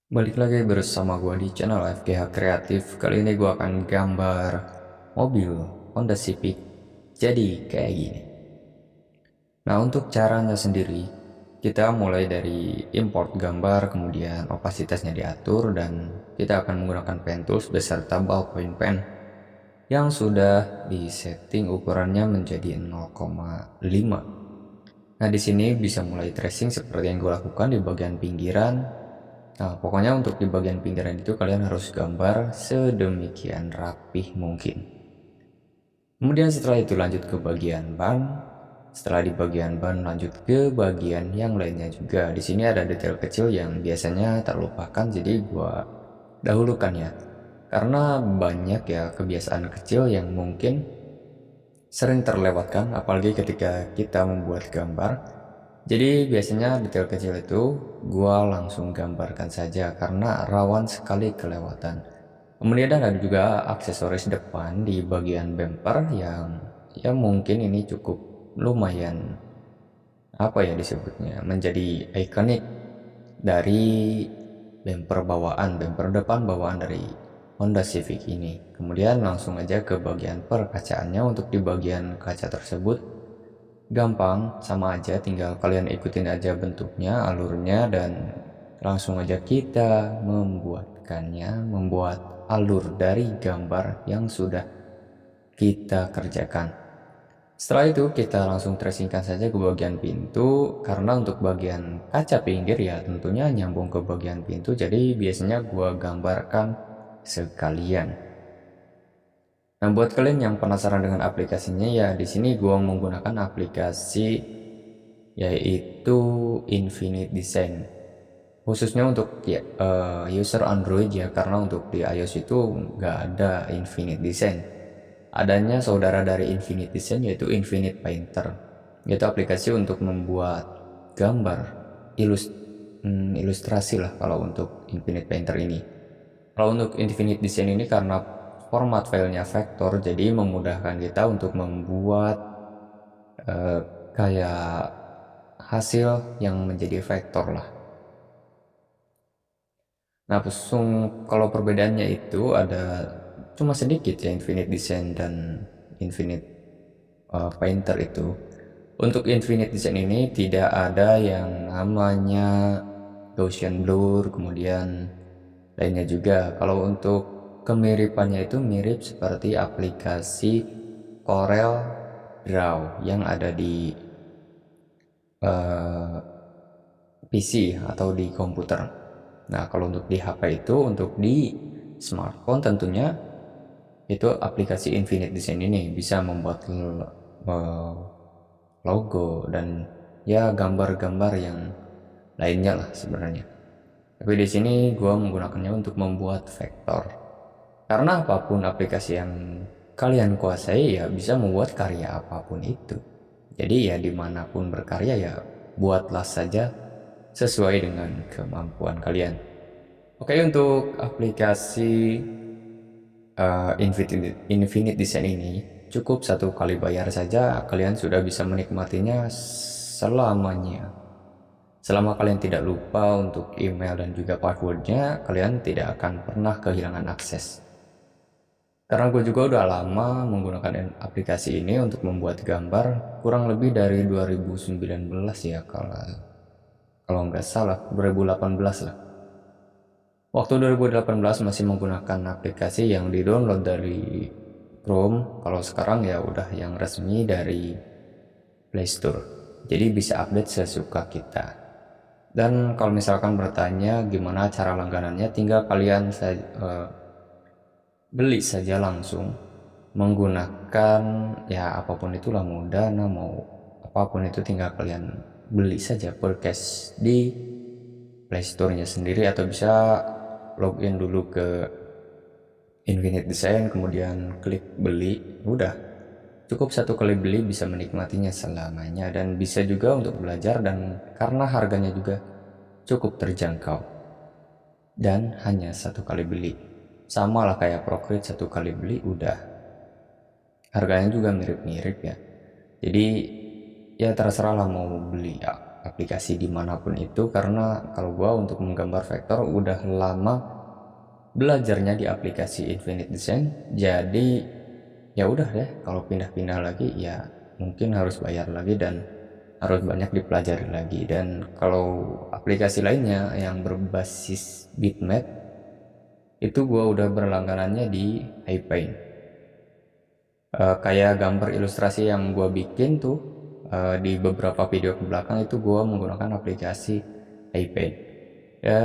Balik lagi bersama gua di channel FGH Kreatif. Kali ini gua akan gambar mobil Honda Civic. Jadi kayak gini. Nah, untuk caranya sendiri, kita mulai dari import gambar, kemudian opasitasnya diatur, dan kita akan menggunakan pen tools beserta ballpoint pen yang sudah disetting ukurannya menjadi 0,5. Nah, di sini bisa mulai tracing seperti yang gue lakukan di bagian pinggiran. Nah, pokoknya untuk di bagian pinggiran itu kalian harus gambar sedemikian rapih mungkin. Kemudian setelah itu lanjut ke bagian ban. Setelah di bagian ban lanjut ke bagian yang lainnya juga. Di sini ada detail kecil yang biasanya terlupakan, jadi gua dahulukan ya. Karena banyak ya kebiasaan kecil yang mungkin sering terlewatkan apalagi ketika kita membuat gambar. Jadi biasanya detail kecil itu gua langsung gambarkan saja karena rawan sekali kelewatan. Kemudian ada juga aksesoris depan di bagian bumper yang ya mungkin ini cukup lumayan apa ya disebutnya menjadi ikonik dari bumper depan bawaan dari Honda Civic ini. Kemudian langsung aja ke bagian perkacaannya. Untuk di bagian kaca tersebut gampang, sama aja, tinggal kalian ikutin aja bentuknya, alurnya, dan langsung aja kita membuat alur dari gambar yang sudah kita kerjakan. Setelah itu kita langsung tracingkan saja ke bagian pintu, karena untuk bagian kaca pinggir ya tentunya nyambung ke bagian pintu, jadi biasanya gua gambarkan sekalian. Nah, buat kalian yang penasaran dengan aplikasinya ya, di sini gua menggunakan aplikasi yaitu Infinite Design. Khususnya untuk ya, user Android ya, karena untuk di iOS itu nggak ada Infinite Design. Adanya saudara dari Infinite Design yaitu Infinite Painter, yaitu aplikasi untuk membuat gambar ilustrasi lah kalau untuk Infinite Painter ini. Kalau untuk Infinite Design ini karena format filenya vektor, jadi memudahkan kita untuk membuat eh, kayak hasil yang menjadi vektor lah. Nah, kalau perbedaannya itu ada cuma sedikit ya Infinite Design dan Infinite Painter itu. Untuk Infinite Design ini tidak ada yang namanya Gaussian Blur, kemudian lainnya juga. Kalau untuk kemiripannya itu mirip seperti aplikasi Corel Draw yang ada di eh, PC atau di komputer. Nah, kalau untuk di HP itu, untuk di smartphone tentunya itu aplikasi Infinite Design ini bisa membuat logo dan ya gambar-gambar yang lainnya lah sebenarnya. Tapi di sini gua menggunakannya untuk membuat vektor. Karena apapun aplikasi yang kalian kuasai ya bisa membuat karya apapun itu. Jadi ya dimanapun berkarya ya buatlah saja sesuai dengan kemampuan kalian. Oke, untuk aplikasi Infinite Design ini cukup satu kali bayar saja kalian sudah bisa menikmatinya selamanya. Selama kalian tidak lupa untuk email dan juga passwordnya, kalian tidak akan pernah kehilangan akses. Karena gue juga udah lama menggunakan aplikasi ini untuk membuat gambar, kurang lebih dari 2019 ya, kalau nggak salah 2018 lah. Waktu 2018 masih menggunakan aplikasi yang di-download dari Chrome, kalau sekarang ya udah yang resmi dari Play Store. Jadi bisa update sesuka kita. Dan kalau misalkan bertanya gimana cara langganannya, tinggal kalian beli saja langsung menggunakan ya apapun itulah, mau Dana mau apapun itu, tinggal kalian beli saja purchase di Play Store-nya sendiri, atau bisa login dulu ke Infinite Design kemudian klik beli, udah cukup satu kali beli bisa menikmatinya selamanya, dan bisa juga untuk belajar, dan karena harganya juga cukup terjangkau dan hanya satu kali beli, sama lah kayak Procreate, satu kali beli udah. Harganya juga mirip-mirip ya, jadi ya terserah lah mau beli aplikasi dimanapun itu, karena kalau gua untuk menggambar vektor udah lama belajarnya di aplikasi Infinite Design, jadi ya udah deh, kalau pindah-pindah lagi ya mungkin harus bayar lagi dan harus banyak dipelajari lagi. Dan kalau aplikasi lainnya yang berbasis bitmap itu gua udah berlangganannya di iPaint. Kayak gambar ilustrasi yang gua bikin tuh di beberapa video ke belakang itu gua menggunakan aplikasi iPaint. Ya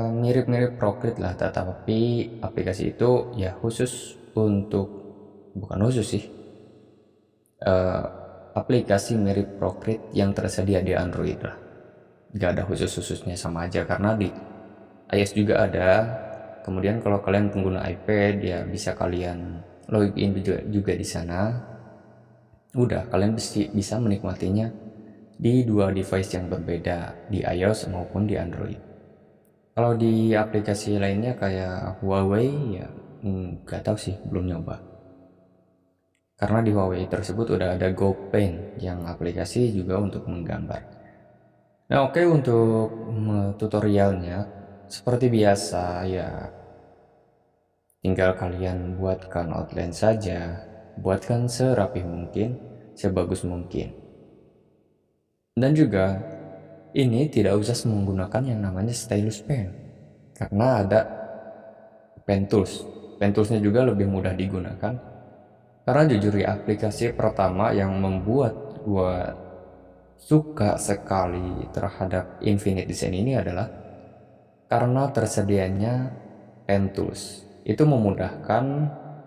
mirip-mirip Procreate lah, tetapi aplikasi itu ya khusus untuk, bukan khusus sih, aplikasi mirip Procreate yang tersedia di Android lah, gak ada khusus-khususnya, sama aja karena di iOS juga ada. Kemudian kalau kalian pengguna iPad ya bisa kalian login juga di sana. Udah, kalian bisa menikmatinya di dua device yang berbeda, di iOS maupun di Android. Kalau di aplikasi lainnya kayak Huawei ya nggak tahu sih, belum nyoba. Karena di Huawei tersebut udah ada GoPaint yang aplikasi juga untuk menggambar. Nah oke, untuk tutorialnya seperti biasa ya, tinggal kalian buatkan outline saja, buatkan serapi mungkin, sebagus mungkin. Dan juga ini tidak usah menggunakan yang namanya stylus pen, karena ada pen tools. Pen toolsnya juga lebih mudah digunakan. Karena jujur ya, aplikasi pertama yang membuat gua suka sekali terhadap Infinite Design ini adalah karena tersedianya pen tools. Itu memudahkan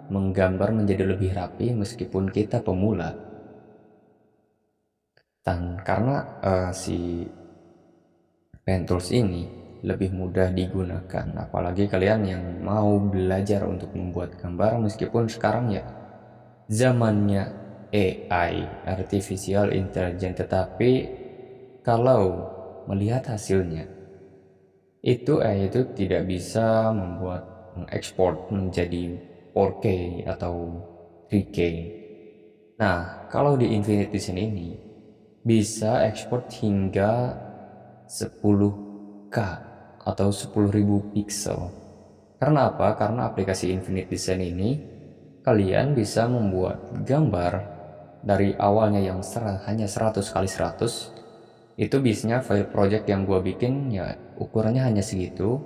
menggambar menjadi lebih rapi meskipun kita pemula. Dan karena si pen tools ini lebih mudah digunakan, apalagi kalian yang mau belajar untuk membuat gambar, meskipun sekarang ya zamannya AI, Artificial Intelligence, tetapi kalau melihat hasilnya itu AI itu tidak bisa mengekspor menjadi 4K atau 3K. Nah, kalau di Infinite Design ini bisa ekspor hingga 10K atau 10.000 pixel. Karena apa? Karena aplikasi Infinite Design ini kalian bisa membuat gambar dari awalnya yang hanya 100 kali 100. Itu biasanya file project yang gua bikin ya ukurannya hanya segitu,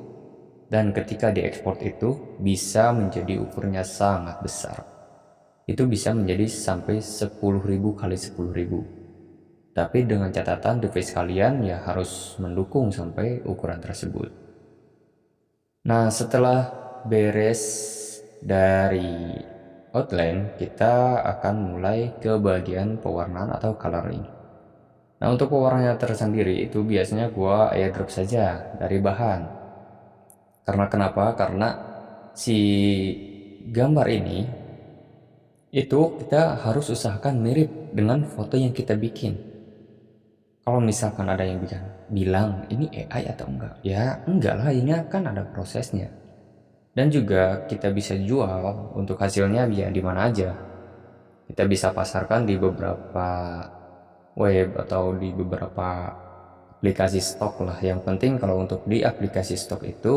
dan ketika diekspor itu bisa menjadi ukurannya sangat besar. Itu bisa menjadi sampai 10.000 kali 10.000. Tapi dengan catatan device kalian ya harus mendukung sampai ukuran tersebut. Nah, setelah beres dari outline, kita akan mulai ke bagian pewarnaan atau coloring. Nah, untuk pewarnanya tersendiri itu biasanya gua airdrop saja dari bahan. Karena kenapa? Karena si gambar ini itu kita harus usahakan mirip dengan foto yang kita bikin. Kalau misalkan ada yang bilang ini AI atau enggak, ya enggak lah, ini kan ada prosesnya. Dan juga kita bisa jual untuk hasilnya ya di mana aja. Kita bisa pasarkan di beberapa web atau di beberapa aplikasi stok lah. Yang penting kalau untuk di aplikasi stok itu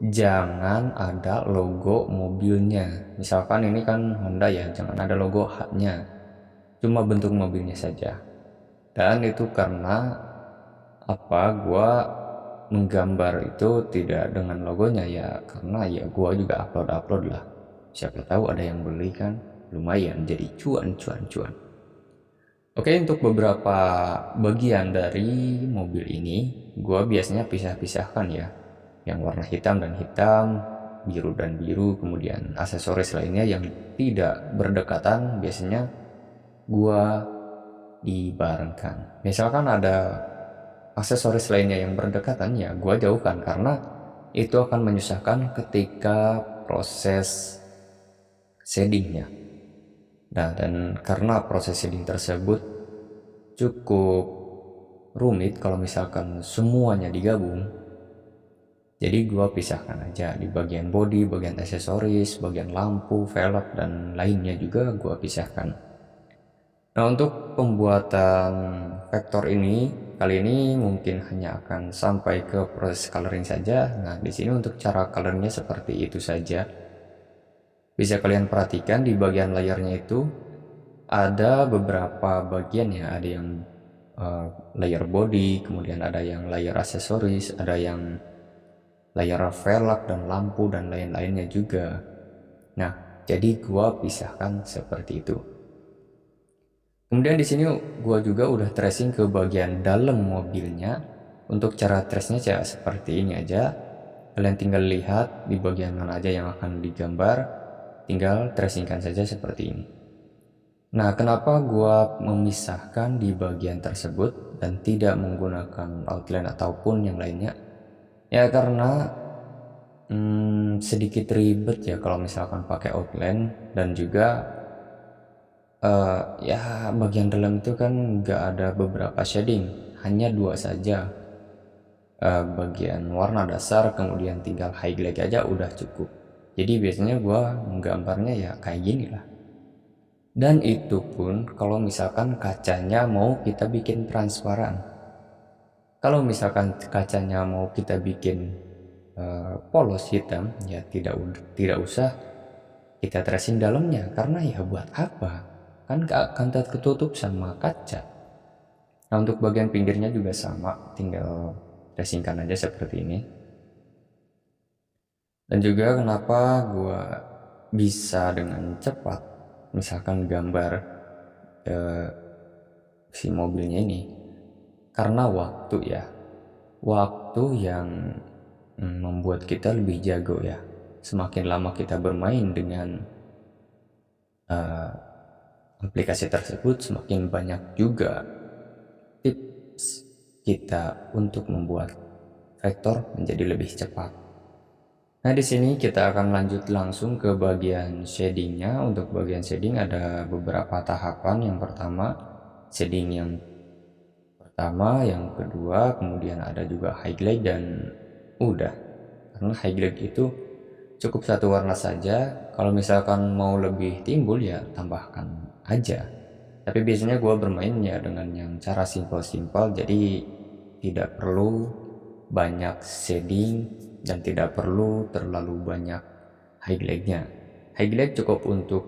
jangan ada logo mobilnya. Misalkan ini kan Honda ya, jangan ada logo H-nya, cuma bentuk mobilnya saja. Dan itu karena apa, gua menggambar itu tidak dengan logonya ya, karena ya gua juga upload lah, siapa tahu ada yang beli kan, lumayan jadi cuan. Oke, untuk beberapa bagian dari mobil ini gua biasanya pisahkan ya, yang warna hitam dan hitam, biru dan biru, kemudian aksesoris lainnya yang tidak berdekatan biasanya gua dibarengkan. Misalkan ada aksesoris lainnya yang berdekatan ya gua jauhkan, karena itu akan menyusahkan ketika proses shadingnya. Nah, dan karena proses shading tersebut cukup rumit kalau misalkan semuanya digabung, jadi gua pisahkan aja di bagian body, bagian aksesoris, bagian lampu, velg, dan lainnya juga gua pisahkan. Nah, untuk pembuatan vektor ini kali ini mungkin hanya akan sampai ke proses coloring saja. Nah, di sini untuk cara coloringnya seperti itu saja. Bisa kalian perhatikan di bagian layarnya itu ada beberapa bagian ya, ada yang layer body, kemudian ada yang layer aksesoris, ada yang layer velg dan lampu dan lain-lainnya juga. Nah, jadi gua pisahkan seperti itu. Kemudian di sini gua juga udah tracing ke bagian dalam mobilnya. Untuk cara trace-nya ya seperti ini aja. Kalian tinggal lihat di bagian mana aja yang akan digambar, tinggal tracingkan saja seperti ini. Nah, kenapa gua memisahkan di bagian tersebut dan tidak menggunakan outline ataupun yang lainnya? Ya karena sedikit ribet ya kalau misalkan pakai outline, dan juga ya bagian dalam itu kan nggak ada beberapa shading, hanya dua saja. Bagian warna dasar, kemudian tinggal highlight aja udah cukup. Jadi biasanya gua menggambarnya ya kayak gini lah. Dan itu pun kalau misalkan kacanya mau kita bikin transparan. Kalau misalkan kacanya mau kita bikin polos hitam, ya tidak usah kita tracing dalamnya, karena ya buat apa, kan akan tertutup sama kaca. Nah, untuk bagian pinggirnya juga sama, tinggal tracingkan aja seperti ini. Dan juga kenapa gua bisa dengan cepat misalkan gambar si mobilnya ini, karena waktu ya, waktu yang membuat kita lebih jago ya. Semakin lama kita bermain dengan aplikasi tersebut, semakin banyak juga tips kita untuk membuat vektor menjadi lebih cepat. Nah, di sini kita akan lanjut langsung ke bagian shadingnya. Untuk bagian shading ada beberapa tahapan. Yang pertama shading yang pertama, yang kedua, kemudian ada juga highlight, dan udah. Karena highlight itu cukup satu warna saja. Kalau misalkan mau lebih timbul ya tambahkan aja. Tapi biasanya gue bermain ya dengan yang cara simpel-simpel, jadi tidak perlu banyak shading dan tidak perlu terlalu banyak highlightnya. Highlight cukup untuk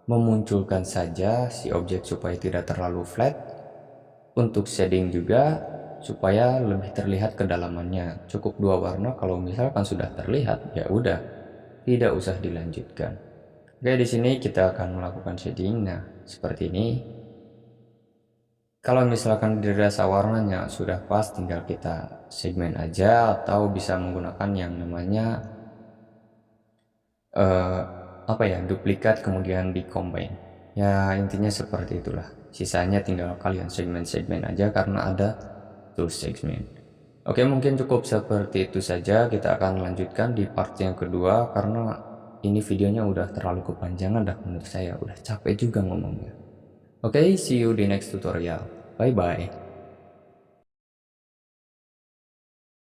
memunculkan saja si objek supaya tidak terlalu flat. Untuk shading juga supaya lebih terlihat kedalamannya. Cukup dua warna, kalau misalkan sudah terlihat ya udah, tidak usah dilanjutkan. Oke, di sini kita akan melakukan shading. Nah, seperti ini. Kalau misalkan dirasa warnanya sudah pas, tinggal kita segmen aja, atau bisa menggunakan yang namanya apa ya, duplikat kemudian di-combine. Ya intinya seperti itulah. Sisanya tinggal kalian segmen-segmen aja karena ada tools segment. Oke, mungkin cukup seperti itu saja. Kita akan lanjutkan di part yang kedua, karena ini videonya udah terlalu kepanjangan dah menurut saya. Udah capek juga ngomongnya. Oke, see you di next tutorial. Bye bye.